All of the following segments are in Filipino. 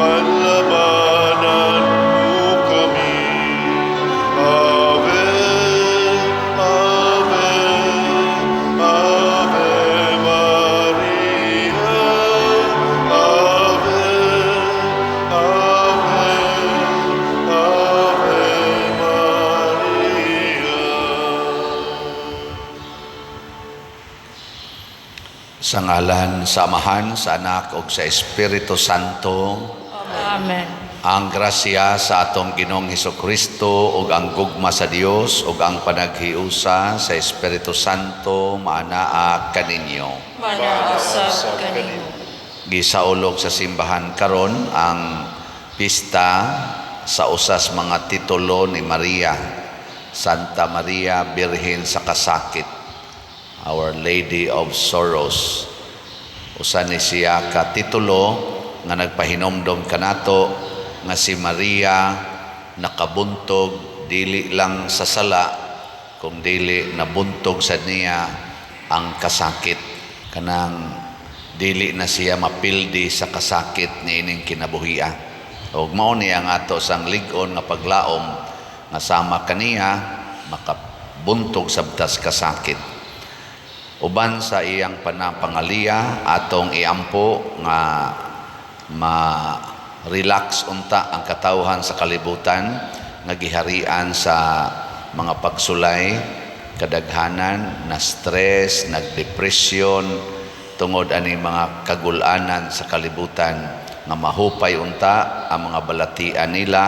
panlabanan mo kami. Ave, Ave, Ave Maria. Ave, Ave, Ave Maria. Sa ngalan, sa Amahan, sa Anak, ug sa Espiritu Santo. Amen. Ang grasya sa atong Ginoong Hesukristo ug ang gugma sa Dios ug ang panaghiusa sa Espiritu Santo maanaa kaninyo. Manaasab kanimo. Gisaulog sa simbahan karon ang pista sa usas mga titulo ni Maria, Santa Maria Birhen sa Kasakit, Our Lady of Sorrows. Usa ni siya ka titulo nga nagpahinomdom kanato nga si Maria nakabuntog dili lang sa sala kung dili nabuntog sa niya ang kasakit. Kanang dili na siya mapildi sa kasakit niining kinabuhia. Ug mao niya nga ato sang lig-on nga paglaom nga sama kaniya makabuntog sa btas kasakit. Uban sa iyang panapangaliya atong iampo nga ma-relax unta ang katawhan sa kalibutan nga giharian sa mga pagsulay, kadaghanan na stress, nagdepresyon tungod ani mga kagulanan sa kalibutan nga mahupay unta ang mga balatian nila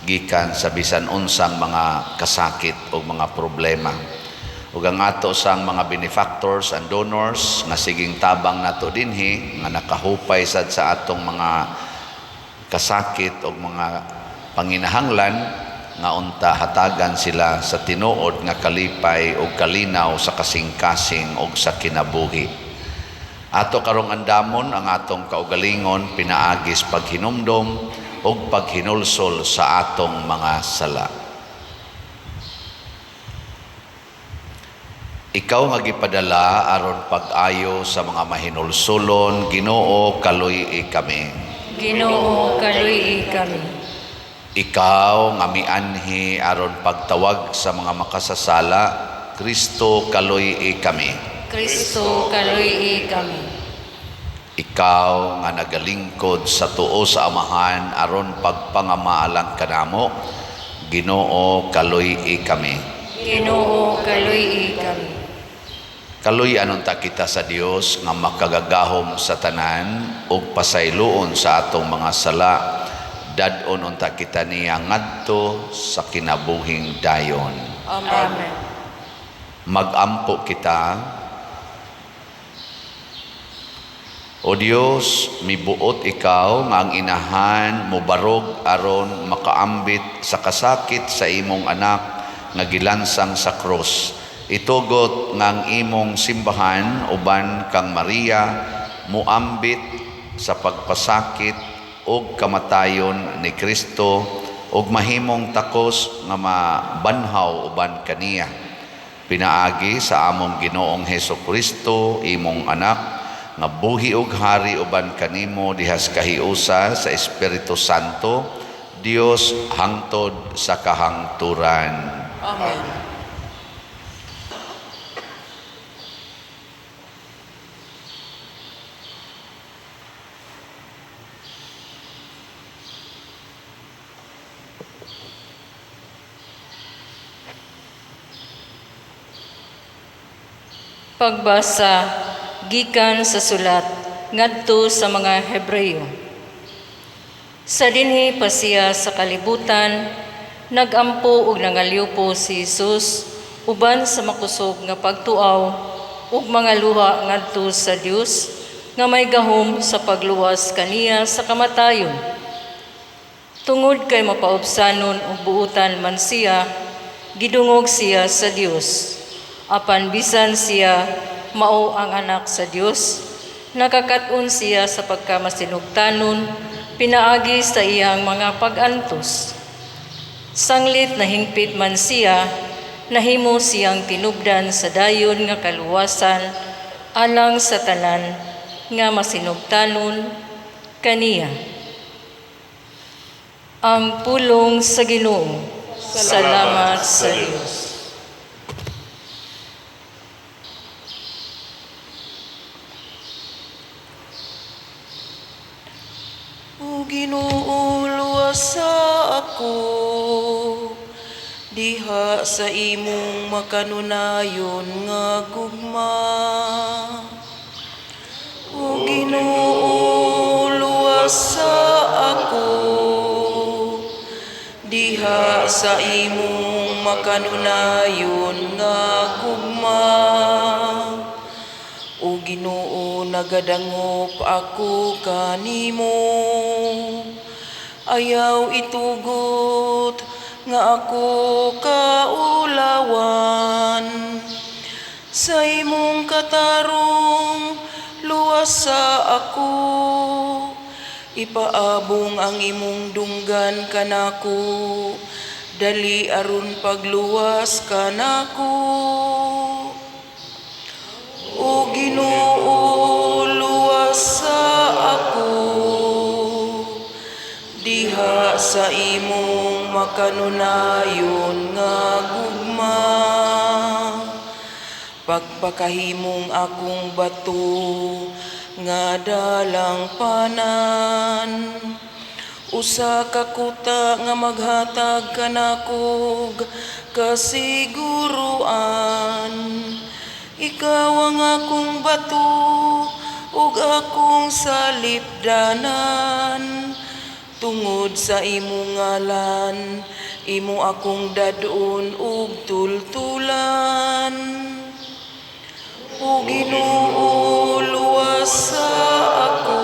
gikan sa bisan unsang mga kasakit o mga problema. Ug ang ato sang mga benefactors and donors nga siging tabang nato dinhi nga nakahupay sad sa atong mga kasakit o mga panginahanglan nga unta hatagan sila sa tinuod nga kalipay o kalinaw sa kasing-kasing o sa kinabuhi. Ato karong andamon ang atong kaugalingon pinaagis paghinumdom o paghinulsol sa atong mga sala. Ikaw nga gipadala aron pag-ayo sa mga mahinulsulon, Ginoo kaluy kami. Ginoo kaluy kami. Ikaw nga mianhi aron pagtawag sa mga makasasala, Kristo kaluy kami. Kristo kaluy kami. Ikaw nga nagalingkod sa tuo sa Amahan aron pagpangamaalang kanamo, Ginoo kaluy kami. Ginoo kaluy kami. Kaluy anunta kita sa Dios nga makagagahom sa tanan ug pasayloon sa atong mga sala. Dadon unta kita niya ngadto sa kinabuhing dayon. Amen. Magampo kita. O Dios, mibuot ikaw nga ang inahan mobarog aron makaambit sa kasakit sa imong anak nga gilansang sa krus. Itugot ngang imong simbahan uban kang Maria muambit sa pagpasakit ug kamatayon ni Kristo ug mahimong takos nga mabanhaw uban kaniya. Pinaagi sa among Ginoong Hesukristo imong anak nga buhi ug hari uban kanimo dihas kahiusa sa Espiritu Santo, Dios hangtod sa kahangturan. Amen. Pagbasa gikan sa sulat ngadto sa mga Hebreyo. Sa dinhi pa siya sa kalibutan, nagampo ug nangaliw po si Jesus uban sa makusog nga pagtuaw ug mga luha ngadto sa Dios nga may gahom sa pagluwas kaniya sa kamatayon. Tungod kay mapaubsanon ug buutan man siya, gidungog siya sa Dios. Apan bisan siya mao ang anak sa Dios, nakakatun siya sa pagkamasinugtanon, pinaagi sa iyang mga pag-antos. Sanglit na hingpit man siya, nahimo siyang tinubdan sa dayon nga kaluwasan, alang sa tanan nga masinugtanon kaniya. Ang pulong sa Ginoo. Salamat sa Diyos. O Ginoo, luwas sa ako, diha sa imong makanunayon nga gugma. O Ginoo, luwas sa ako, diha sa imong makanunayon nga gugma. O Ginoo, nagadangop ako kanimo, ayaw itugot nga ako kaulawan. Sa imong katarong luwas sa ako, ipaabong ang imong dunggan kanako, dali aron pagluwas kanako. O Ginoo, luwas sa ako, diha sa imong makanunayon nga gugma. Pagpakahimong akong bato nga dalang panan, usa ka kuta nga maghatag kanakog kasiguruan. Ikaw ang akong bato ug akong salipdanan, tungod sa imong ngalan imo akong dadon ug tultulan. O Ginoo, luwas sa ako,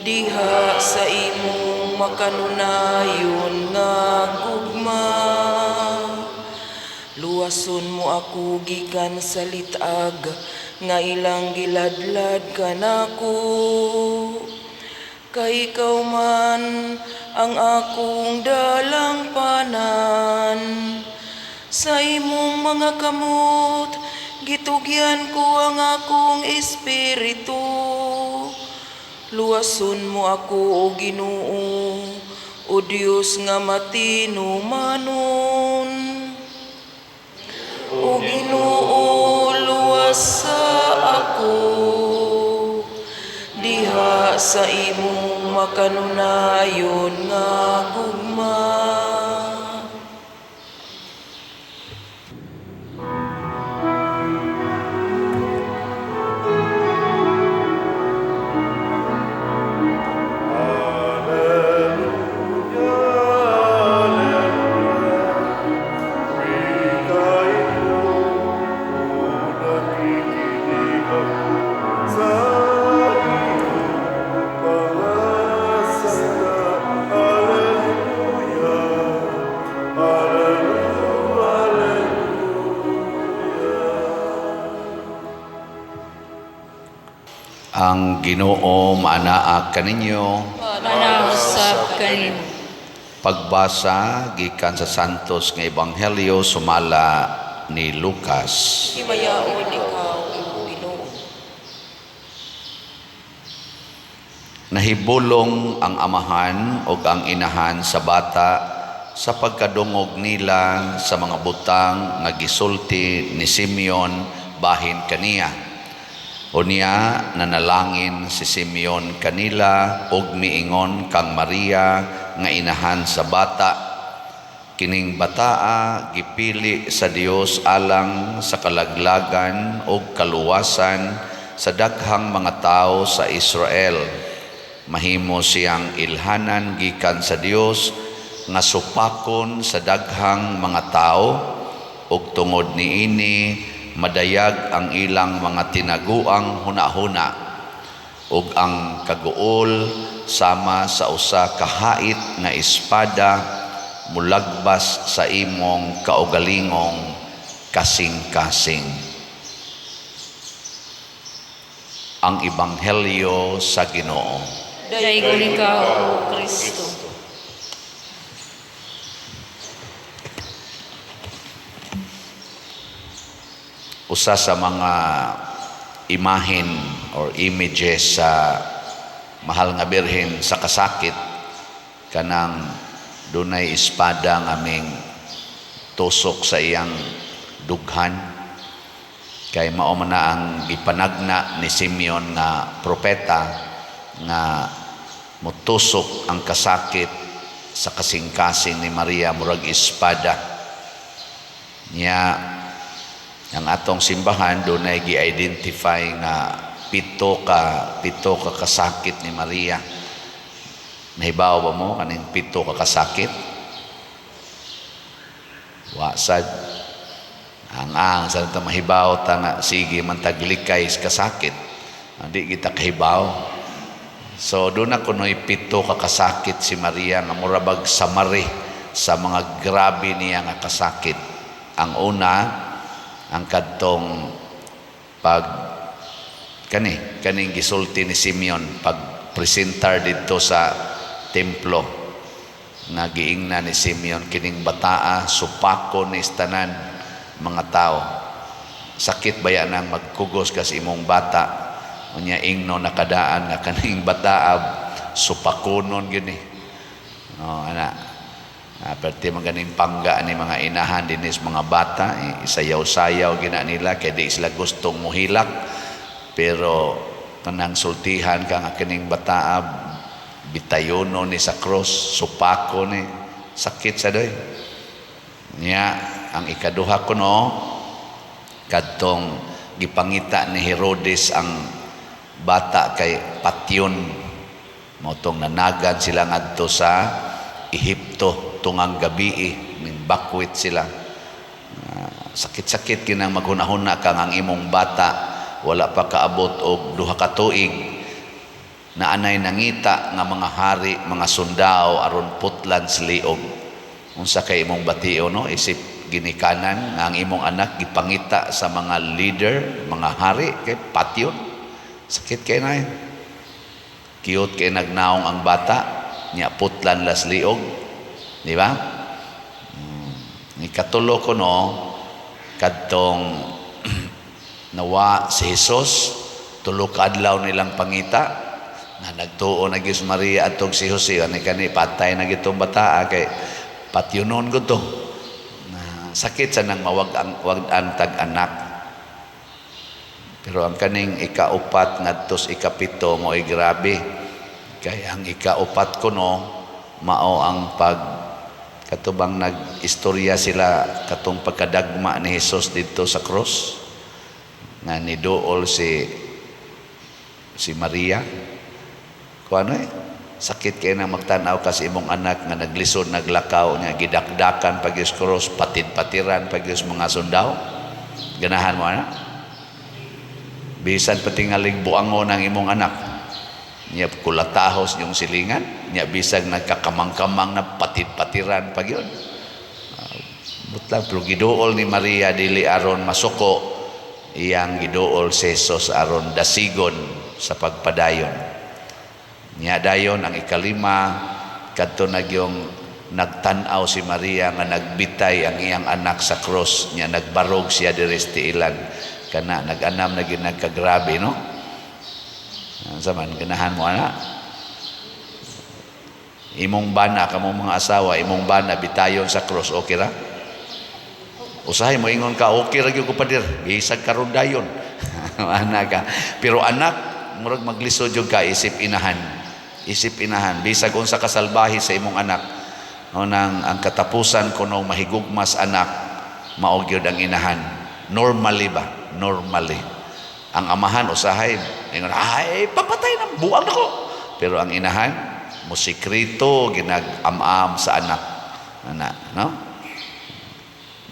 diha sa imong makanunayon nga gugma. Luwason mo ako gikan sa litag nga ilang giladlad kanako, kay ikaw man ang akong dalang panan. Sa imong mga kamot gitugyan ko ang akong espiritu. Luwason mo ako, O Ginoo, o Dios nga matinumanon. O Ginoo, luwas sa ako, diha sa imong makanunayon nga gugma. Ang Ginoo maanaa kaninyo. Manausap kanimo. Pagbasa gikan sa Santos nga Ebanghelyo sumala ni Lucas. Himayaon ikaw, O Ginoo. Nahibulong ang amahan o ang inahan sa bata sa pagkadungog nila sa mga butang nga gisulti ni Simeon bahin kaniya. Unya nanalangin si Simeon kanila ug miingon kang Maria nga inahan sa bata. Kining bataa gipili sa Dios alang sa kalaglagan ug kaluwasan sa daghang mga tao sa Israel. Mahimo siyang ilhanan gikan sa Dios nga supakon sa daghang mga tao ug tungod niini madayag ang ilang mga tinaguang hunahuna ug ang kaguol sama sa usa ka hait nga espada mulagbas sa imong kaugalingong kasing-kasing. Ang Ebanghelyo sa Ginoo. Daygon ikaw, O Kristo. Usa sa mga imahen or images sa mahal nga birhen sa kasakit kanang dunay espada nga aming tusok sa iyang dughan, kay mao man na ang gipanagna ni Simeon nga propeta nga mutusok ang kasakit sa kasing-kasing ni Maria murag espada niya. Ang atong simbahan dunay gi-identify nga pito ka kasakit ni Maria. Nahibaw ba mo kaning pito ka kasakit? Wasad ang sa ta mahibaw ta nga sige man taglikay sa kasakit, hindi kita kahibaw. So doon na kuno'y pito ka kasakit si Maria nga murabag samari sa mga grabe niya nga kasakit. Ang una, ang kadtong kaning gisulti ni Simeon pag presentar dito sa templo, nga giingna ni Simeon kining bataa supako ni tanan mga tao. Sakit baya nang magkugos kas imong bata, unya ingno nakadaan nga kaning bataa supakonon gini. Perti maganing pangga ni mga inahan dinis mga bata, isayaw-sayaw gina nila kay di sila gustong muhilak, pero kanang sultihan ka nga kining bataa bitayono ni sa cross, supako ni, sakit sa doy niya. Ang ikaduha kuno, kadtong gipangita ni Herodes ang bata kay patyon, motong nanagan sila ngadto sa Ehipto tungang gabi, ning bakwit sila. Sakit-sakit kinang maghunahuna kang ang imong bata wala pa kaabot og 2 ka tuig na anay nangita nga mga hari, mga sundao aron putlan siliog. Unsa kay imong batio, no? Isip ginikanan nga ang imong anak gipangita sa mga leader, mga hari kay patyon. Sakit kay na. Cute kay nagnaong ang bata, nya putlan las liog, di ba? Ni katulo ko no, kadtong nawa si Jesus, 3 ka adlaw nilang pangita na nagtuo na gis Maria atong si Jose ani kani patay na gitong bata kay patyonon ko to. Sakit sa nang mawag-an tag-anak. Pero ang kaning ikaupat ngadto sa ikapito mo ay grabe. Kaya ang ikaupat ko no, mao ang katubang nag-istorya sila katong pagkadagma ni Jesus dito sa cross. Nga niduol si Maria. Kuano sakit kay na magtanaw kasi imong anak nga naglisod naglakaw niya gidakdakan pagyus cross, patid-patiran pagyus mga sundao. Ganahan mo ana? Bisan patingaling buangon ang imong anak, niya kulatahos yung silingan, niya bisag nagkakamang-kamang na patid-patiran pagyon. Butlang pero giduol ni Maria dili aron masuko, iyang giduol si Jesus aron dasigon sa pagpadayon. Niya dayon ang ikalima, kadto nagyong nagtanaw si Maria nga nagbitay ang iyang anak sa cross, niya nagbarog siya diri sa tiilan, kana nag-anam na gyud nagkagrabe, no? Saman ganahan mo ana? Imong bana kamong mga asawa, imong bana bitayon sa cross, okay ra? Usahay mo ingon ka, okay ra gyud ko padir, bisag karon dayon. Ana ka. Pero anak, murag maglisod jud ka isip inahan. Isip inahan, bisag unsa kasalbahi sa imong anak, nang ang katapusan kuno mahigugmas anak, mao gyud ang inahan. Normally ba? Normally. Ang amahan usahay, ingon, ay papatay na buang nako. Pero ang inahan, musikreto ginag-amam sa anak. No?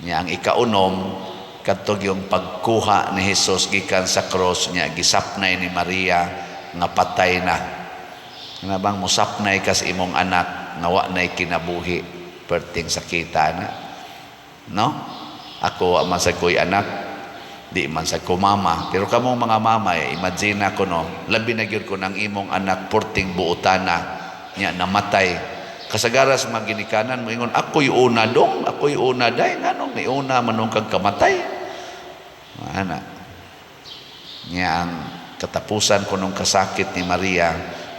Nya ang ikaunom, kadtog yung pagkuha ni Jesus gikan sa cross niya, gisapnay ni Maria nga patay na. Nga bang musapnay kas imong anak nawa nay kinabuhi perting sakita na, no? Ako man sa ko'y anak, di man sa ko mama, pero kamong mga mama imagine ko no, labi na gyud ko nang imong anak perting buutana nya namatay. Kasagaras maginikanan mo ingon ako'y una dong, ako'y una day nganong may una manong kag kamatay. Ana. Nya ang katapusan kunong kasakit ni Maria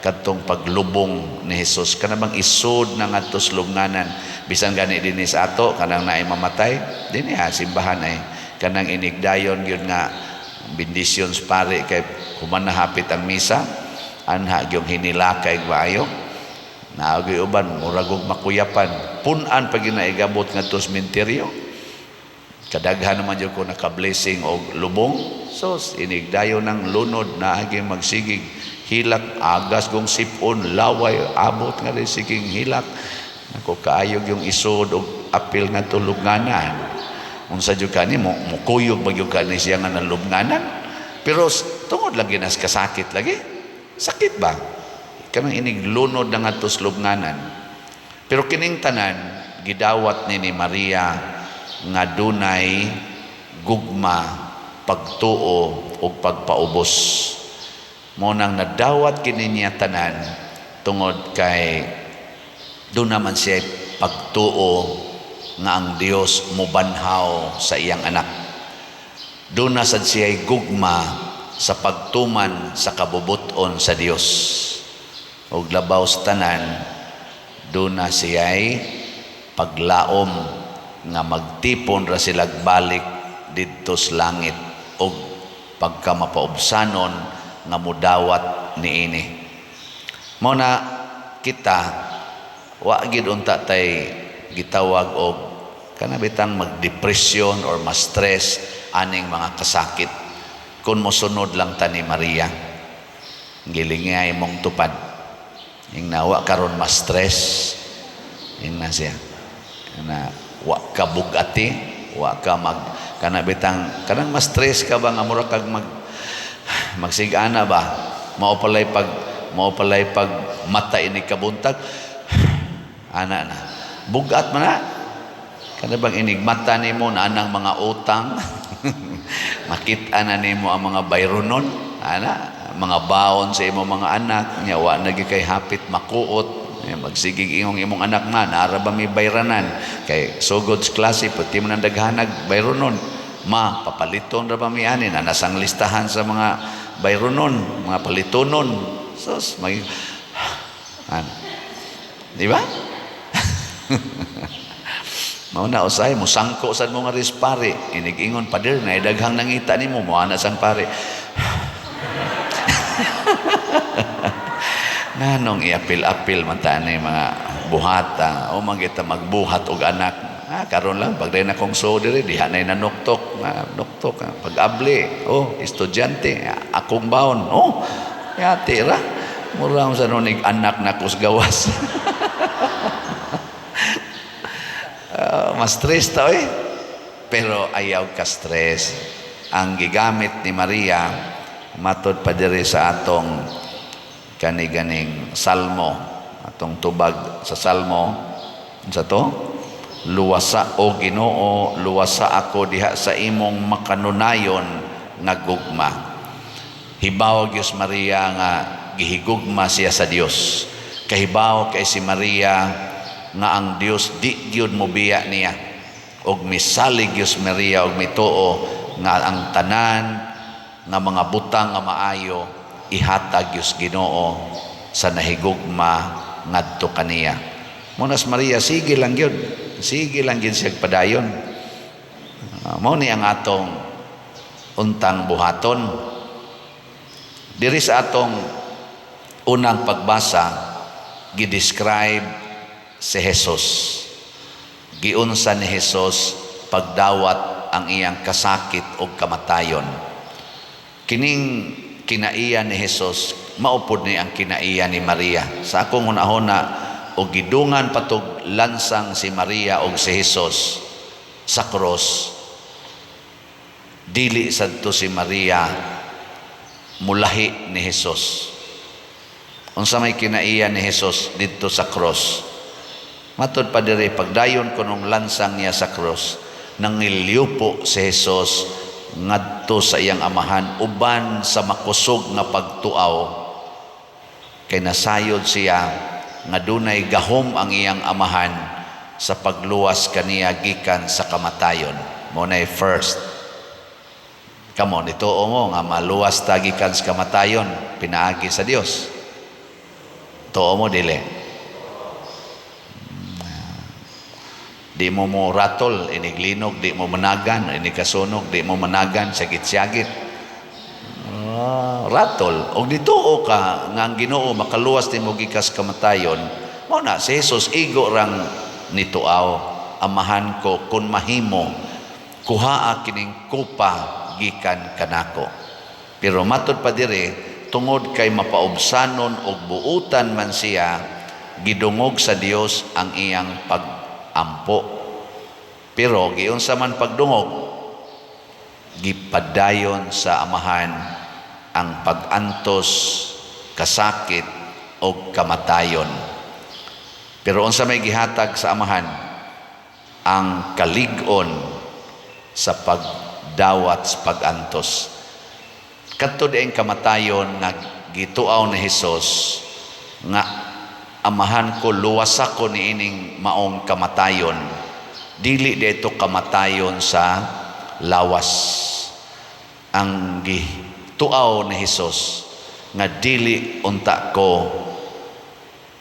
kadtong paglubong ni Hesus kanang isod na ngadto sa lubnganan bisan gani dinhi sa ato kanang naay mamatay dinhi simbahan ay kanang inigdayon gyud nga bendisyon sa pare kay human na hapit ang misa anha gyud hinilakay maayo naagi uban murag og makuyapan punan pag ginaigabot ngadto sa sementeryo kadaghan naman gyud ko naka-blessing og lubong so inigdayon ng lunod na agi magsigig hilak agas gong sipon laway abot nga rin siging hilak ako kaayog yung isod og apil nga tulugnanan unsa jud kani mo mukuyog magyud kani siya nga nalubnganan pero tungod lagi nas kasakit lagi sakit ba kanang iniglunod na ngadto sa lubnganan pero kining tanan gidawat ni Maria nga dunay gugma pagtuo ug pagpaubos mo nang nadawat kini niya tanan tungod kay doon naman siya pagtuo nga ang Dios mubanhaw sa iyang anak. Doon na sad siya gugma sa pagtuman sa kabubuton sa Dios. Og labaw sa tanan, doon na siya paglaom nga magtipon ra sila balik didto sa langit og pagka mapaubsanon nga mudawat niini. Mo na kita wa gid unta tay gitawag og kanabitang magdepresyon or ma-stress aning mga kasakit kun mosunod lang ta ni Maria gilingay mong tupad ing nawa karon ma-stress ing na siya na wa ka bugati wa ka mag kanabitang kanang ma-stress ka ba nga mura kag magsigana ba mao palay pag mata ini kabuntag ana na bugat man na kana bang inigmata nimo na anang mga utang makita na nimo ang mga bayronon ana mga baon sa imong mga anak nya wa na gyud kay hapit makuot magsigig imong anak na nara ba mi bayranan kay sugod sa klase pati mo nang daghanag bayronon ma papaliton ra ba mi ani na nasang listahan sa mga bayronon mga palitonon sus may ano di ba mao na usay mo sangko sad mo nga rispare inig-ingon pader na daghang nangita nimo mo ana sang pare nanong iapil-apil man ta ni mga buhata o magita magbuhat og anak karon lang pag na kong so diri diha nay nanuktok pag-abli estudyante akong baon yati ra mura sa nunig anak na kusgawas ma-stress ta pero ayaw ka stress ang gigamit ni Maria matod pa diri sa atong kani-ganing salmo atong tubag sa salmo sa to luwasa o Ginoo luwasa ako diha sa imong makanunayon nga gugma hibaw Dios Maria nga gihigugma siya sa Dios kahibaw kay si Maria nga ang Dios di gyud mobiya niya og misalig Dios Maria og mituo nga ang tanan nga mga butang nga maayo ihatag Dios Ginoo sa nahigugma ngadto kaniya. Monas Maria sige lang gyud siya padayon. Mao ni ang atong untang buhaton. Diri sa atong unang pagbasa gidescribe si Jesus. Giunsa ni Jesus pagdawat ang iyang kasakit o kamatayon. Kining kinaiya ni Jesus maupod ni ang kinaiya ni Maria. Sa akong hunahuna o gidungan patog lansang si Maria o si Jesus sa cross. Dili sadto si Maria mulahi ni Jesus. Unsa may kinaiya ni Jesus dito sa cross. Matod pa diri pagdayon kunong lansang niya sa cross nangiliupo si Jesus ngadto sa iyang amahan uban sa makusog nga pagtuaw kay nasayod siya nga dunay gahom ang iyang amahan sa pagluwas kaniya gikan sa kamatayon. Mo nay first kamo nituo mo nga maluwas ta gikan sa kamatayon pinaagi sa Dios Totoo mo dili. Di mo mo ratol, iniglinog, di mo managan, inikasunog, di mo managan, sagit-sagit. Ratol. Og dituo ka nga ang Ginoo makaluwas nimo gikas kamatayon, mo na si Jesus igo rang nituaw, amahan ko kun mahimo kuhaa kining kupa gikan kanako. Pero matud pa dire, tungod kay mapaubsanon og buutan man siya, gidungog sa Dios ang iyang pag-ampo. Pero giunsa man pagdungog, gipadayon sa amahan ang pag-antos, kasakit o kamatayon. Pero unsa may gihatag sa amahan, ang kalig-on sa pagdawat sa pag-antos. Kadto diin kamatayon nga gituaw ni Hesus nga amahan ko luwasa ko niining maong kamatayon, dili dito kamatayon sa lawas. Ang gituaw ni Hesus nga dili unta ko,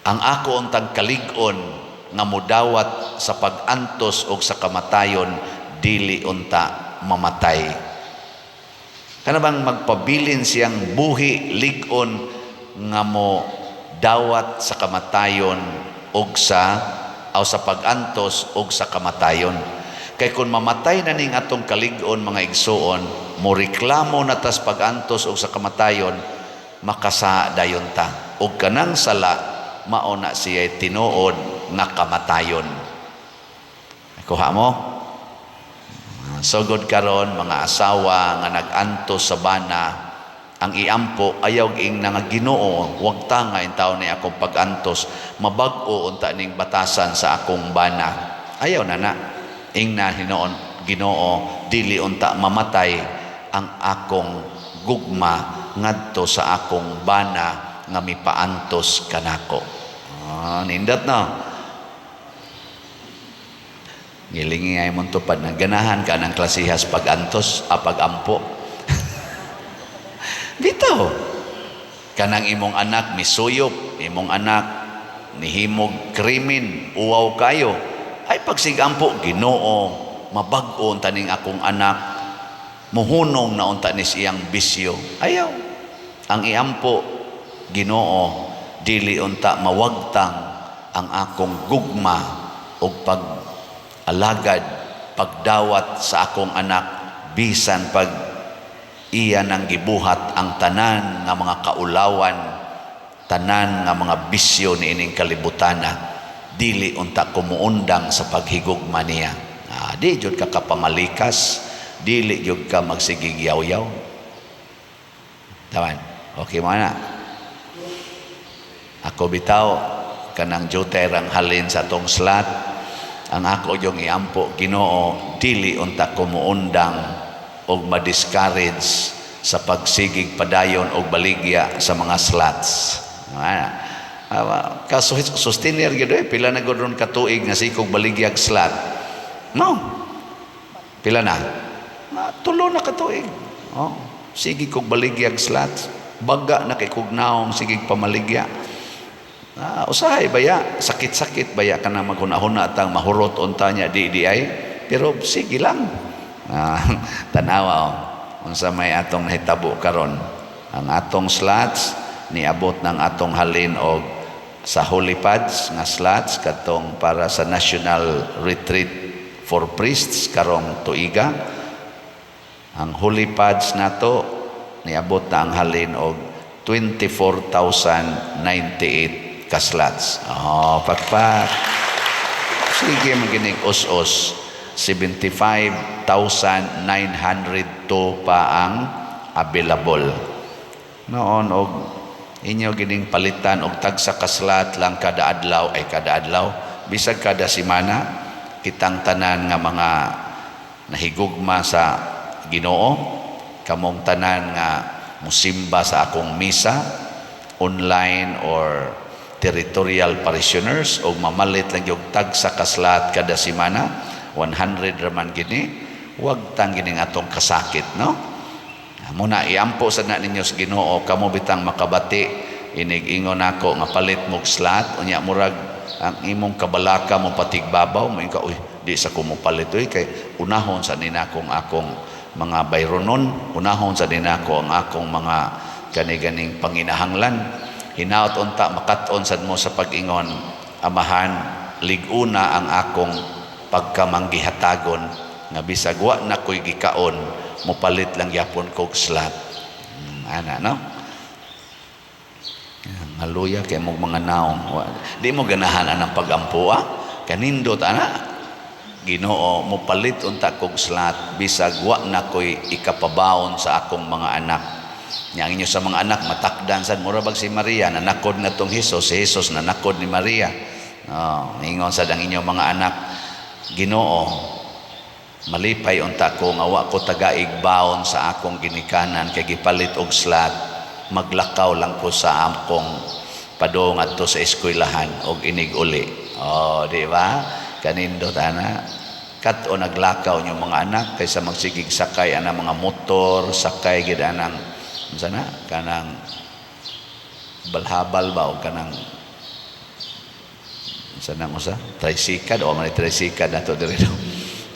ang ako untang kalig-on nga mudawat sa pag-antos o sa kamatayon, dili unta mamatay. Kana bang magpabilin siyang buhi lig-on nga mo dawat sa kamatayon og sa pag-antos og sa kamatayon. Kay kung mamatay na ning atong kalig-on mga igsuon, mo reklamo na tas pag-antos og sa kamatayon, makasa dayon ta. Og kanang sala mao na siya tinuod nga kamatayon. Kuha mo? Sugod karon mga asawa nga nag-antos sa bana, ang iampo ayaw ing nga Ginoo, wag ta nga intaw ni akong pag-antos, mabag-o unta ning batasan sa akong bana. Ayaw na ing na hinoon Ginoo, dili unta mamatay ang akong gugma ngadto sa akong bana nga mipaantos kanako. Nindot na. Gilingi ay mong tupad na ganahan ka ng klasihas pag-antos, pag-ampo. Bitaw. Kanang imong anak misuyop, imong anak nihimog krimen, uwaw kayo. Ay pagsigampo, Ginoo, mabag-o taning akong anak, muhunong na unta ni siyang bisyo. Ayaw. Ang iampo, Ginoo, dili unta mawagtang ang akong gugma o pag-alagad, pagdawat sa akong anak, bisan pag iya nang gibuhat ang tanan nga mga kaulawan, tanan nga mga bisyo ni ining kalibutana, dili unta kumuundang sa paghigugma niya. Di jud ka kapamalikas, dili jud ka magsigigyaw-yaw. Tawan, okay mo na. Ako bitaw, kanang juter ang halin sa tong slat, ang ako yung iampo, Ginoo, dili unta kumuundang o ma-discourage sa pagsigig padayon o baligya sa mga slots. Sustainer gito pila na gudron katuig nga sikog baligyag slot. No. Pila na? Tulo na katuig. Sige kog baligyag slot. Baga na kay kog naong sigig pamaligya. Usahay baya, sakit-sakit baya ka na maghuna-huna at ang mahurot unta niya di ay, pero sige lang. Tanawa unsa may atong nahitabo karon, ang atong slots niabot ng atong halin og sa Holy Pads nga slots katong para sa National Retreat for Priests karong tuiga. Ang Holy Pads nato niabot na ang halin og 24,098 kaslots. Pakpak. Sige magining us-us. 75,902 pa ang available. Noon og inyo gining palitan og tagsa kaslat lang kada adlaw ay kada adlaw. Bisag kada semana kitang tanan nga mga nahigugma sa Ginoo, kamong tanan nga musimba sa akong misa online or territorial parishioners o mamalit lang yung tag sa kaslat kada semana 100 raman gini, wag tang gining atong kasakit, no? Muna iampo sa na ninyo sa Ginoo, kamo bitang makabati inig-ingon ako nga palit mog slat unya murag ang imong kabalaka mo patigbabaw mo ka uy di sa ko mo palit uy kay unahon sa ninakong akong mga bayronon, unahon sa ninako ang akong mga kani-ganing panginahanglan. Hinaot unta makat-on sad mo sa pag-ingon, amahan liguna ang akong pagkamanggihatagon nga bisag wa na ko'y gikaon mopalit lang yapon kog slat. Ana no? Haluya kay mo mga naong. Di mo ganahan ang pag-ampuha. Kanindot ana. Ginoo mopalit unta kog slat bisag wa na ko'y ikapabaon sa akong mga anak. Nya inyo sa mga anak matakdan sad mura bag si Maria nanakod na tong Hesus, si Hesus nanakod ni Maria. Ingon sad ang inyo mga anak, Ginoo malipay unta ko nga wa ko tagaig baon sa akong ginikanan kay gipalit og slat, maglakaw lang ko sa akong padong adto sa eskwelahan og inig uli. Di ba? Kanindot ana kat-o naglakaw yung mga anak kaysa magsigig sakay ana mga motor, sakay gid anang sana kanang balhabal ba o kanang sana mo sa tricycle o man tricycle nato diri do.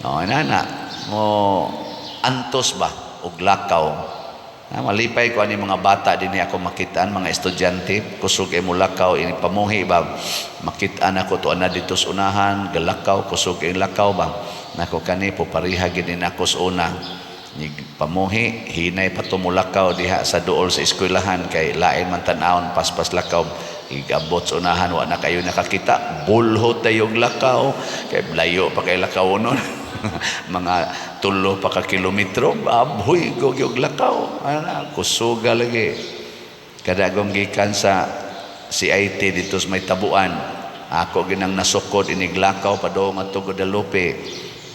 Inana mo antos ba og lakaw. Malipay ko ani mga bata dinhi ako makitaan mga estudyante kusog ay mulakaw ini pamuhi ba makitaan ako to ana dito sa unahan galakaw kusog ay lakaw ba nako kani po pariha gid nako sa una ni pamuhi hinay pa tumulakaw diha sa duol sa eskwelahan kay lain man tan-awon paspas lakaw igabot sa unahan wa na kayo nakakita bulhot tayong lakaw kay layo pa kay lakaw nun mga 3 pa ka kilometro aboy gogyog lakaw ana kusuga lagi kadagong gikan sa CIT dito sa may tabuan ako ginang nasukod iniglakaw padong adto Guadalupe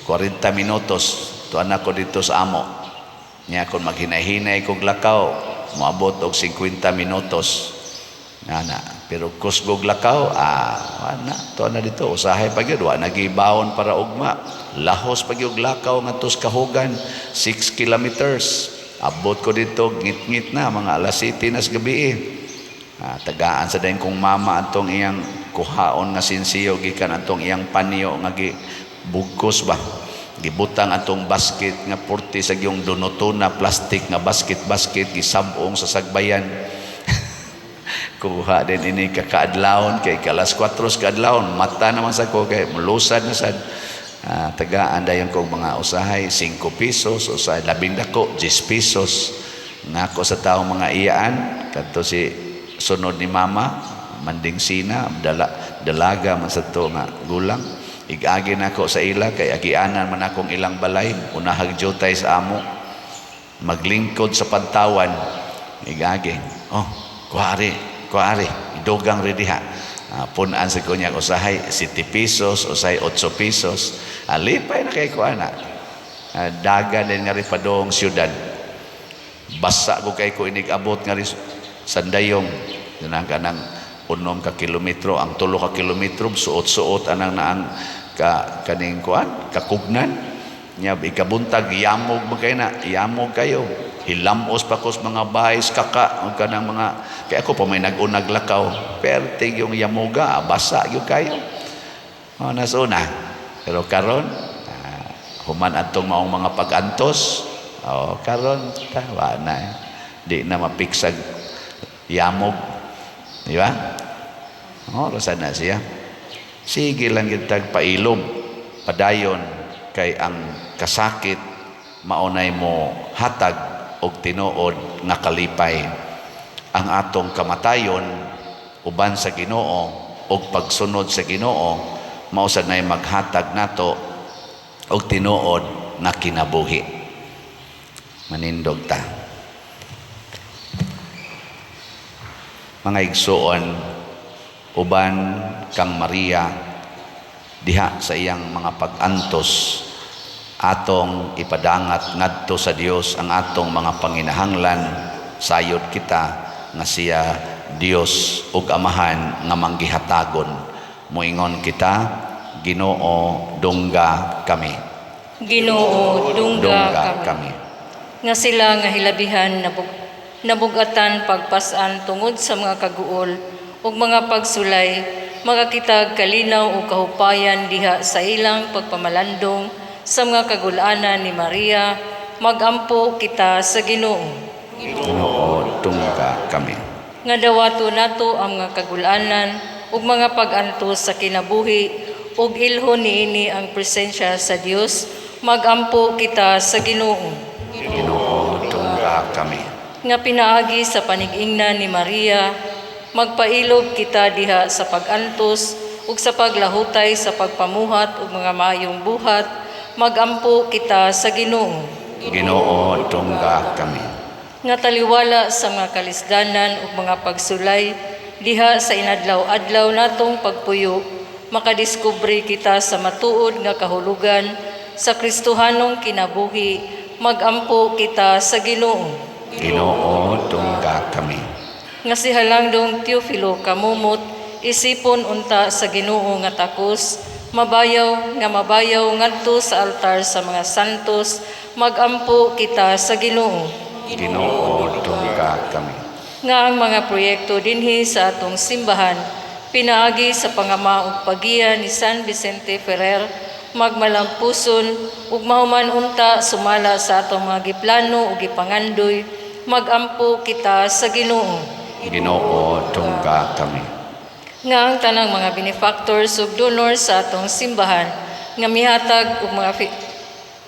40 minutos to anak ko dito sa amo nya kon maghinay-hinay kog lakaw moabot og 50 minutos ana pero kusgog lakaw ana to na dito usahay pa gyud wa nagibawon para ugma lahos pa gyud lakaw ngadto sa Kahugan 6 kilometers abot ko dito ngit-ngit na mga alas 7 nas gabi tagaan sa dayon kong mama atong iyang kuhaon nga sinsiyo gikan atong iyang panyo nga gibugkos ba gibutang atong basket nga 40 sa gyung donotona plastic nga basket gisabong sa sagbayan kuha din ini kakaadlawon kay kalas 4 kaadlawon mata naman sa ko kay mulusad na sad tagaan dayon kong mga usahay 5 pesos usahay labing dako 10 pesos nako sa taong mga iyaan kadto si sunod ni mama manding sina dalaga man sa to nga gulang igagi nako sa ila kay agianan man akong ilang balay unahag jutay sa amo maglingkod sa pantawan igagi kuari idugang rediha punan sa kunya usahay 7 pesos usahay 8 pesos alipay na kay kuana daga din nga ri padong siyudad basa ko kay ko inig abot nga ri sandayong kanang 6 ka kilometro ang 3 ka kilometro suot-suot anang naang kaning kuan kakugnan nya ikabuntag yamog kayo hilamos pa ko sa mga bahay kaka o kanang mga kaya ako pa may nag-unag lakaw pertig yung yamuga basa yung kayo nasuna pero karon human atong maong mga pag-antos karon tawa na di na mapiksag yamog di ba rosa na siya sige lang kitag pailom padayon kay ang kasakit maunay mo hatag og tinuod nga kalipay ang atong kamatayon uban sa Ginoo og pagsunod sa Ginoo mao sad nay maghatag nato og tinuod nga kinabuhi manindog ta mga igsuon uban kang Maria diha sa iyang mga pag-antos atong ipadangat ngadto sa Dios ang atong mga panginahanglan sayod kita nga siya Dios ug amahan nga manggihatagon moingon kita Ginoo dungga kami Ginoo dungga kami kami nga sila nga hilabihan nabugatan pagpasan tungod sa mga kaguol ug mga pagsulay, magakitag kalinaw ug kahupayan diha sa ilang pagpamalandong sa mga kagulanan ni Maria, magampo kita sa Ginoo. Ginoo, tungga kami. Nga dawato nato ang mga kagulanan ug mga pag-antos sa kinabuhi ug ilhon niini ang presensya sa Dios, magampo kita sa Ginoo. Ginoo, tungga kami. Nga pinaagi sa panig-ingnan ni Maria, magpailog kita diha sa pag-antos ug sa paglahutay sa pagpamuhat ug mga maayong buhat, magampo kita sa Ginoo. Ginoo, tungga kami. Nga taliwala sa mga kalisdanan ug mga pagsulay diha sa inadlaw-adlaw natong pagpuyo, makadiskubre kita sa matuod nga kahulugan sa Kristohanong kinabuhi, magampo kita sa Ginoo. Ginoo, tungga kami. Nga si Halangdong Teofilo kamumot, isipon unta sa Ginoo nga takos, mabayaw ngadto sa altar sa mga santos, magampo kita sa Ginoo. Ginoo, tungga kami. Nga ang mga proyekto dinhi sa atong simbahan, pinaagi sa pangama ug pagiya ni San Vicente Ferrer, magmalampuson ug mahuman unta sumala sa atong mga giplano ug gipangandoy, magampo kita sa Ginoo. Ginoo, tungga kami. Nga ang tanang mga benefactors ug donors sa atong simbahan nga mihatag og mga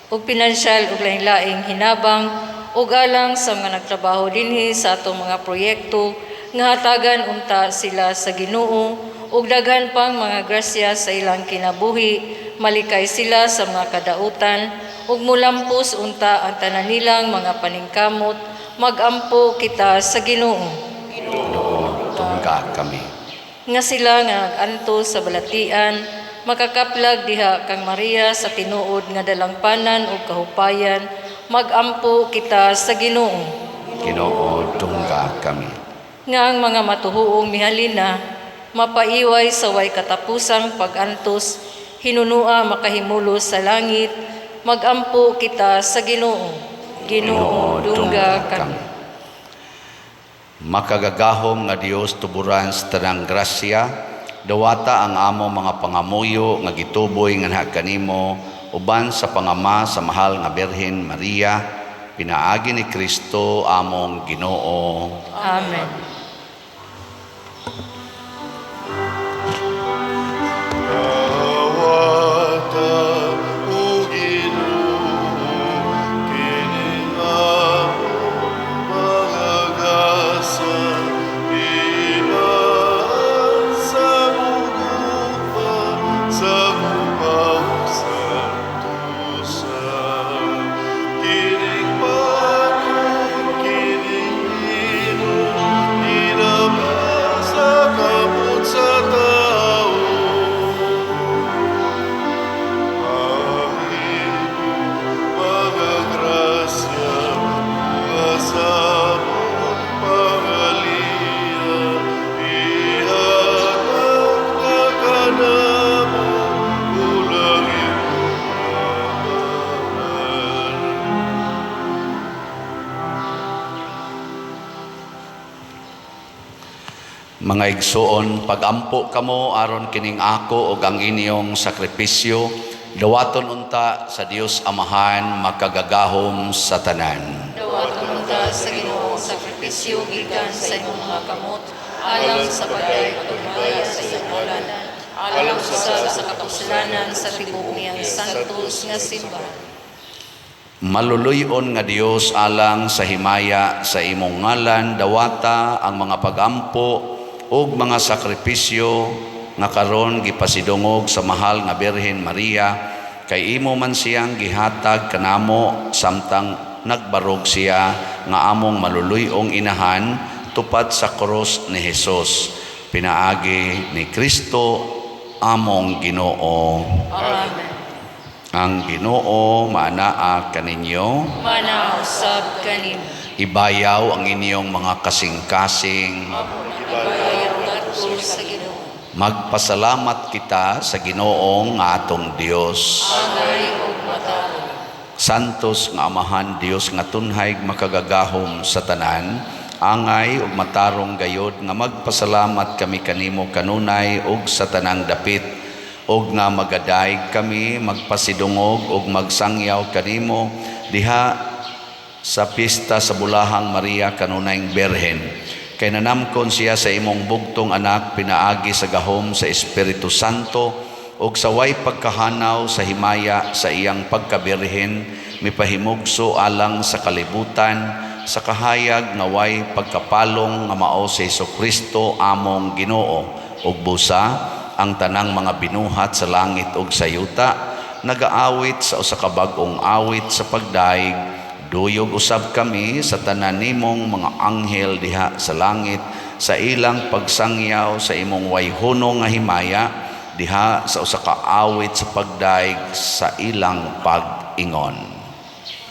ug pinansyal ug lain-laing hinabang ug alang sa mga nagtrabaho dinhi sa atong mga proyekto, nga hatagan unta sila sa Ginoo ug daghan pang mga grasya sa ilang kinabuhi, malikay sila sa mga kadautan ug mulampos unta ang tanan nilang mga paningkamot, magampo kita sa Ginoo. Ginoo, tungga kami. Nga sila nga nag-anto sa balatian, makakaplag diha kang Maria sa tinuod nga dalangpanan ug kahupayan, magampo kita sa Ginoo. Ginoo, tungga kami. Nga ang mga matuhuong mihalina, mapaiway sa way katapusang pag-antos, hinunua makahimulo sa langit, magampo kita sa Ginoo. Ginoo, dungga kami. Makagagahom nga Dios tuburan sa tanang grasya, dawata ang amo mga pangamuyo nga gituboy nga naha kanimo uban sa pangama sa mahal nga Birhen Maria, pinaagi ni Kristo among Ginoo. Amen. Dawata o Ginoo, kining among pag-asa, ilaan sa mugupa, sa mupang santusan. Kining panong, kining inom, inaman sa kamot sa tao. Mga igsoon, pagampo kamo aron kining ako ug ang inyong sakripisyo, dawaton unta sa Dios Amahan makagagahom sa tanan. Dawaton unta sa Ginoong sakripisyo gikan sa imong mga kamot, alang sa pagay pagmaya sa iyong ngalan, alang sa kapuselanan sa tibuok niyang santos nga simbahan. Maluluyon nga Dios alang sa himaya sa imong ngalan, dawata ang mga pagampo ug mga sakripisyo nga karon gipasidungog sa mahal nga Birhen Maria, kay imo man siyang gihatag kanamo samtang nagbarog siya nga among maluluyong inahan tupad sa krus ni Hesus, pinaagi ni Kristo among Ginoo. Amen. Ang Ginoo maanaa kaninyo, Manausab kanin, ibayaw ang inyong mga kasing-kasing. ibayaw ngadto sa Ginoo. Magpasalamat kita sa Ginoong nga atong Dios. Angay ug matao. Santos nga Amahan Dios nga tunhay makagagahom sa tanan, angay ug matarong gayod nga magpasalamat kami kanimo kanunay ug sa tanang dapit, ug nga magadayeg kami magpasidungog ug magsangyaw kanimo diha sa pista sa Bulahang Maria kanunayng Berhen. Kay nanamkon siya sa imong bugtong anak pinaagi sa gahom sa Espiritu Santo ug sa way pagkahanaw sa himaya sa iyang pagkabirhen mipahimugso alang sa kalibutan sa kahayag nga way pagkapalong nga mao si Jesucristo among Ginoo, ug busa ang tanang mga binuhat sa langit ug sa yuta nagaawit sa usa ka bag-ong awit sa pagdaig. Duyog usab kami sa tanan nimong mga anghel diha sa langit sa ilang pagsangyaw sa imong wayhunong nga himaya diha sa usa ka awit sa pagdaig sa ilang pag-ingon.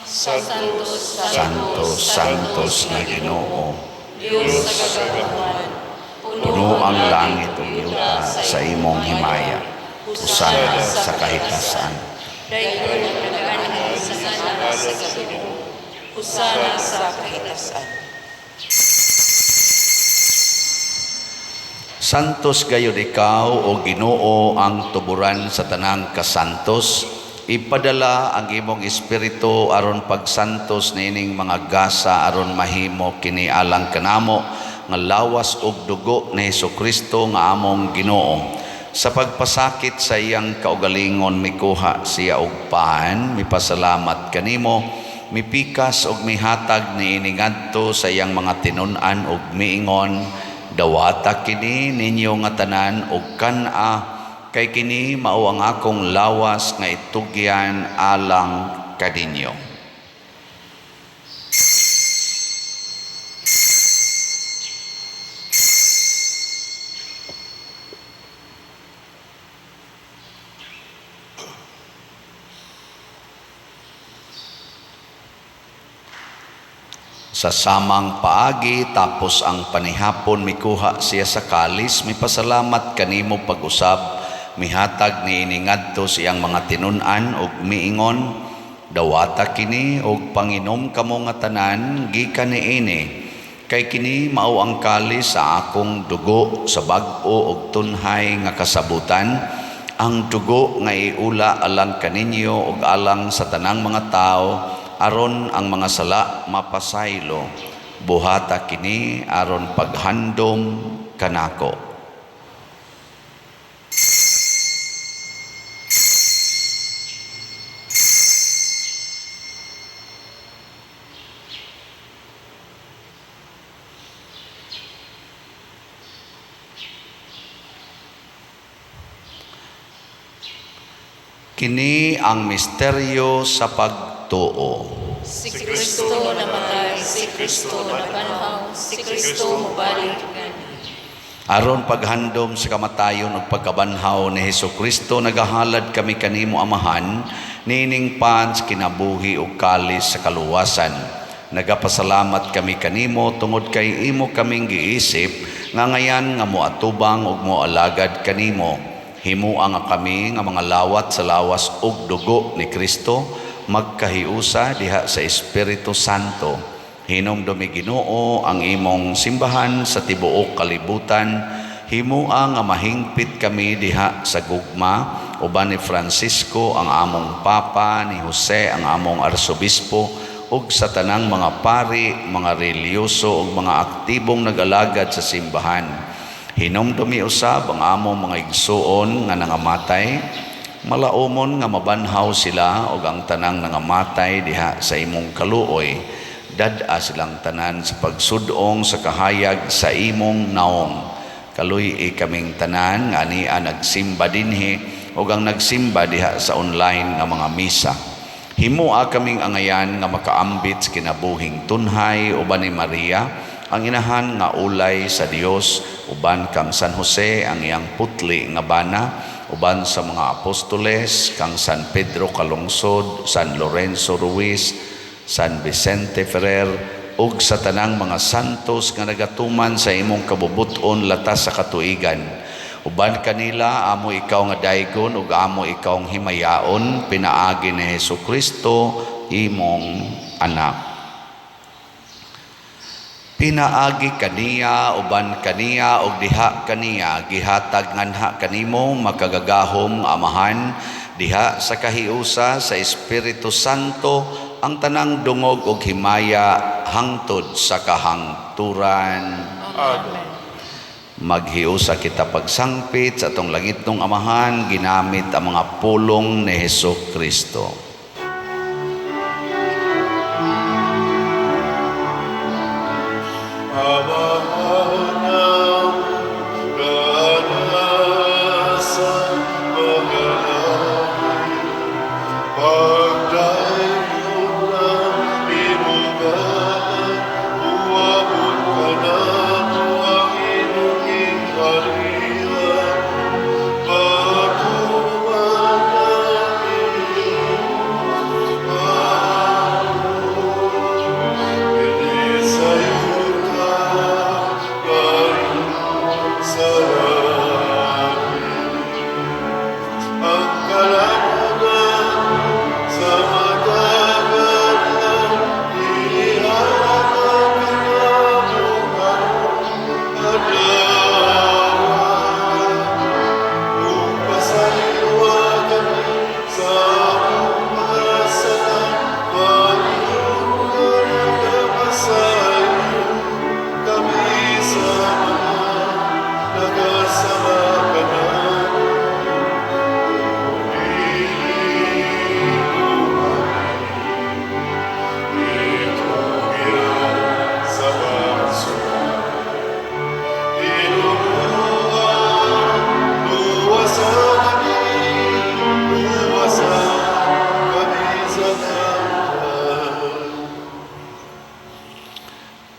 Santos, Santos, Santos na Ginoo, Diyos sa kagawahan, puno ang langit ug yuta sa imong himaya. Usana sa kahitasan. Dayon ang nag-anhel sa sala sa Ginoo. Usana sa kahitasan. Santos gayud ikaw o Ginoo ang tuburan sa tanang kasantos. Ipadala ang imong espiritu aron pagsantos niining mga gasa aron mahimo kini alang kanamo nga lawas ug dugo ni Jesucristo nga among Ginoo. Sa pagpasakit sa iyang kaugalingon mikuha siya og paan, mipasalamat kanimo, mipikas og mihatag niini ngadto sa iyang mga tinun-an ug miingon, dawata kini ninyo nga tanan og kan-a, kay kini mao ang akong lawas nga itugyan alang kadinyo. Sa samang paagi tapos ang panihapon mikuha siya sa kalis, mipasalamat kanimo pag-usab, mihatag niini ngadto siyang mga tinun-an ug miingon, dawata kini og panginom kamo nga tanan gikan niini, kay kini mao ang kalis sa akong dugo sa bag-o ug tunhay nga kasabutan, ang dugo nga iula alang kaninyo ug alang sa tanang mga tao aron ang mga sala mapasaylo. Buhata kini aron paghandom kanako. Kini ang misteryo sa pagtuo. Si Kristo namatay, si Kristo nabanhaw, si Kristo mubalik. Aron paghandom sa kamatayon ug pagkabanhaw ni Jesucristo, nagahalad kami kanimo Amahan, nining pans kinabuhi ug kalis sa kaluwasan. Nagapasalamat kami kanimo tungod kay imo kaming giisip nga ngayan nga moatubang ug moalagad kanimo. Himuang nga kami nga mga lawat sa lawas ug dugo ni Kristo, magkahiusa diha sa Espiritu Santo. Hinumdumi Ginoo ang imong simbahan sa tibuok kalibutan. Himuang nga mahingpit kami diha sa gugma, uban ni Francisco ang among Papa, ni Jose ang among Arsobispo, ug sa tanang mga pari, mga reliyoso ug mga aktibong nag-alagad sa simbahan. Hinumdumi usab ang among mga igsuon nga nangamatay, malaumon nga mabanhaw sila ug ang tanang nangamatay diha sa imong kaluoy. Dad-a silang tanan sa pagsudong sa kahayag sa imong naong. Kaluy kaming tanan nga ania nagsimba dinhi ug ang nagsimba diha sa online nga mga misa. Himua kaming angayan nga makaambit sa kinabuhing tunhay uban ni Maria, ang inahan nga ulay sa Dios, uban kang San Jose ang iyang putli nga bana, uban sa mga apostoles kang San Pedro Calungsod, San Lorenzo Ruiz, San Vicente Ferrer, ug sa tanang mga santos nga nagatuman sa imong kabubuton latas sa katuigan. Uban kanila amo ikaw nga daygon ug amo ikaw ang himayaon, pinaagi ni Jesucristo imong anak. Pinaagi kaniya, uban kaniya, og diha kaniya, gihatag nganha kanimo makagagahom amahan, diha sa kahiusa sa Espiritu Santo, ang tanang dungog og himaya hangtod sa kahangturan. Amen. Maghiusa kita pagsangpit sa atong langitnong amahan, ginamit ang mga pulong ni Hesus Kristo.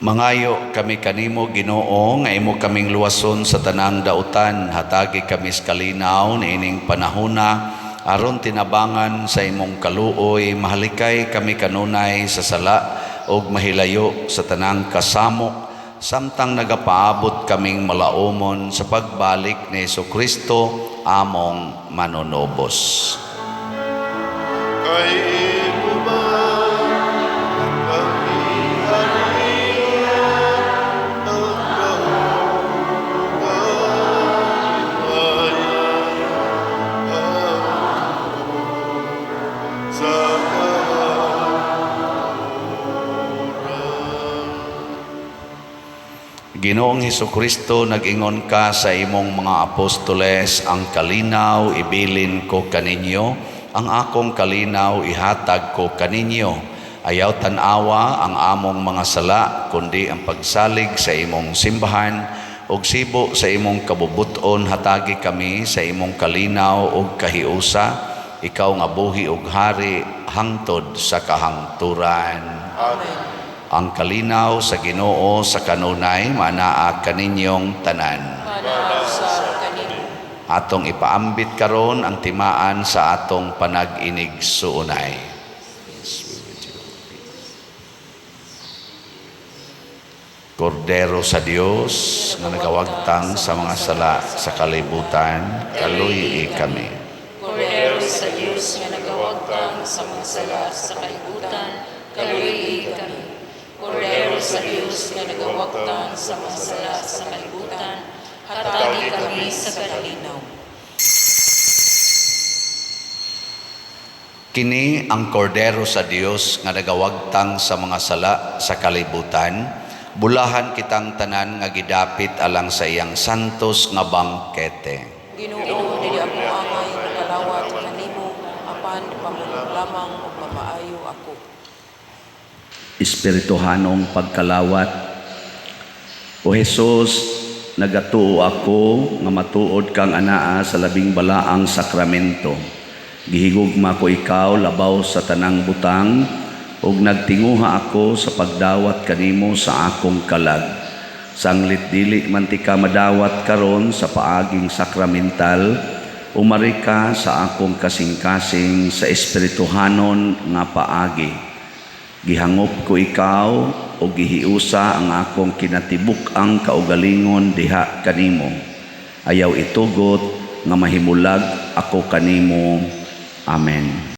Mangayo kami kanimo Ginoo nga imo kaming luwason sa tanang dautan, hatagi kami sa kalinaw niining panahona aron tinabangan sa imong kaluoy, mahalikay kami kanunay sa sala og mahilayo sa tanang kasamok, samtang nagapaabot kaming malaumon sa pagbalik ni Jesucristo among manunobos. Kay Ginoong Hesukristo, nag-ingon ka sa imong mga apostoles, ang kalinaw ibilin ko kaninyo, ang akong kalinaw ihatag ko kaninyo. Ayaw tanawa ang among mga sala, kundi ang pagsalig sa imong simbahan, og sibo sa imong kabubuton hatagi kami sa imong kalinaw og kahiusa, ikaw nga buhi og hari hangtod sa kahangturan. Amen. Ang kalinaw sa Ginoo sa kanunay manaa kaninyong tanan. Atong ipaambit karon ang timaan sa atong panag-inig suunay. Kordero sa Dios nga nagawagtang sa mga sala sa kalibutan, kaluyi kami. Kordero sa Diyos nga nagawagtang sa mga sala sa kalibutan, kaluyi kami. Kordero sa Diyos nga nagawagtang sa mga sala sa kalibutan, hatagi kami sa kalinaw. Kini ang kordero sa Dios nga nagawagtang sa mga sala sa kalibutan, bulahan kitang tanan nga gidapit alang sa iyang santos nga bangkete. Ginoo, dili ako angay nagalawat kanimo, apan pamulong lamang ug mamaayo ako. Espirituhanong pagkalawat. O Jesus, nagatuo ako nga matuod kang anaa sa labing balaang sakramento. Gihigugma ko ikaw labaw sa tanang butang, ug nagtinguha ako sa pagdawat kanimo sa akong kalag. Sanglit dili man ti ka madawat karon sa paaging sakramental, umari ka sa akong kasing-kasing sa espirituhanon nga paagi. Gihangop ko ikaw o gihiusa ang akong kinatibuk ang kaugalingon diha kanimo. Ayaw itugot nga mahimulag ako kanimo. Amen.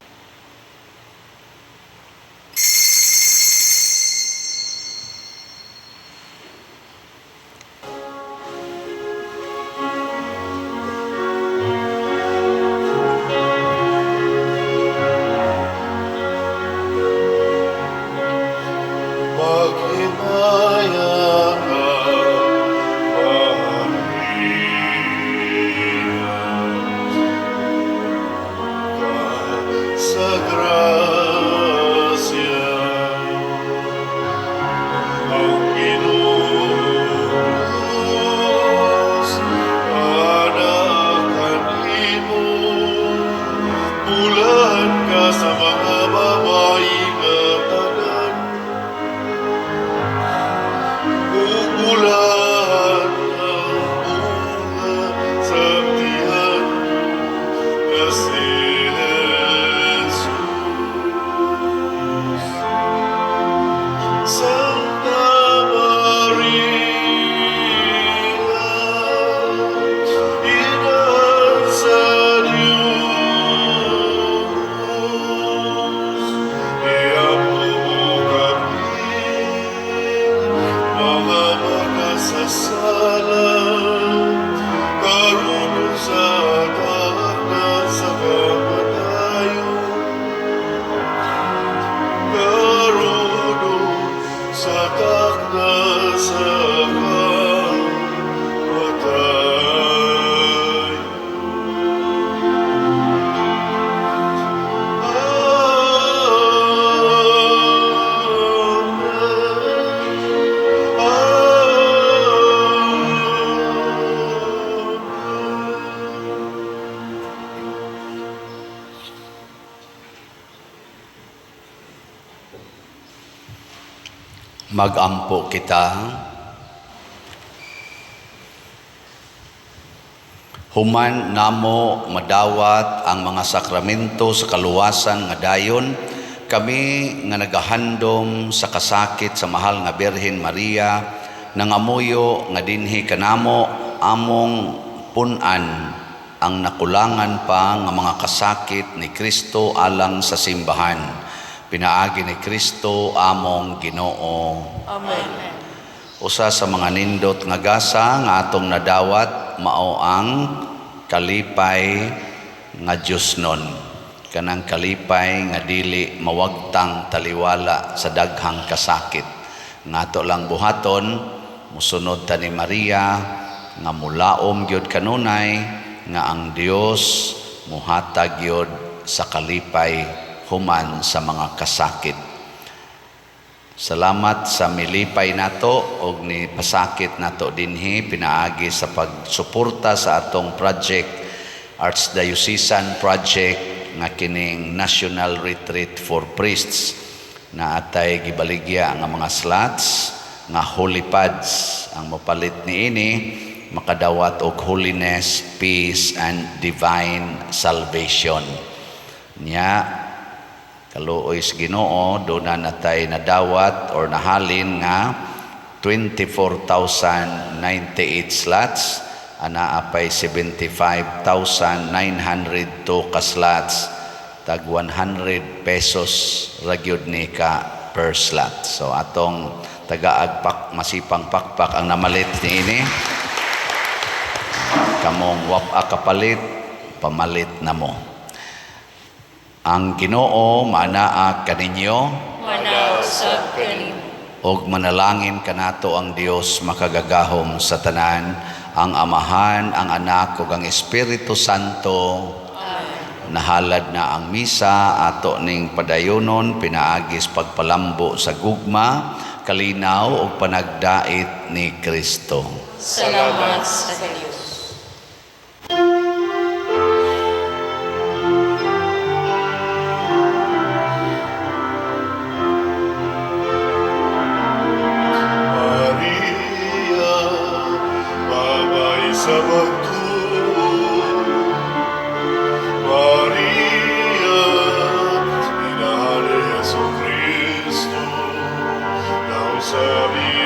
Magampo kita. Human namo madawat ang mga sakramento sa kaluwasan nga dayon, kami nga nagahandom sa kasakit sa mahal nga Birhen Maria, nangamuyo nga dinhi kanamo among punan ang nakulangan pa nga mga kasakit ni Kristo alang sa simbahan. Pinaagi ni Kristo among Ginoo. Amen. Usa sa mga nindot nga gasa nga atong nadawat mao ang kalipay nga Diosnon. Kanang kalipay nga dili mawagtang taliwala sa daghang kasakit. Ngato lang buhaton musunod ta ni Maria nga mulaom gyud kanunay nga ang Dios muhatag gyud sa kalipay human sa mga kasakit. Salamat sa milipay nato og ni pasakit nato dinhi pinaagi sa pagsuporta sa atong project, Archdiocesan Project nga kining National Retreat for Priests na atay gibaligya nga mga slots nga holy pads ang mopalit niini makadawat og holiness, peace and divine salvation. Nya kaluoy sa Ginoo doon na natay nadawat or nahalin nga 24,098 slots, anaapay 75,902 ka slots, tag 100 pesos ragyod ni ka per slot. So atong tagaagpak masipang pakpak ang namalit ni ini. Kamong wapa kapalit, pamalit na mo. Ang Ginoo manaa kaninyo, Manausab kanimo. og manalangin kanato ang Dios makagagahom sa tanan, ang Amahan, ang Anak ug ang Espiritu Santo. Amen. Nahalad na ang misa ato ning padayonon pinaagis pagpalambo sa gugma, kalinaw ug panagdait ni Kristo. Salamat sa Diyos. Maria, babay sa bagtulog. Maria, minahal ni Jesucristo, nausabi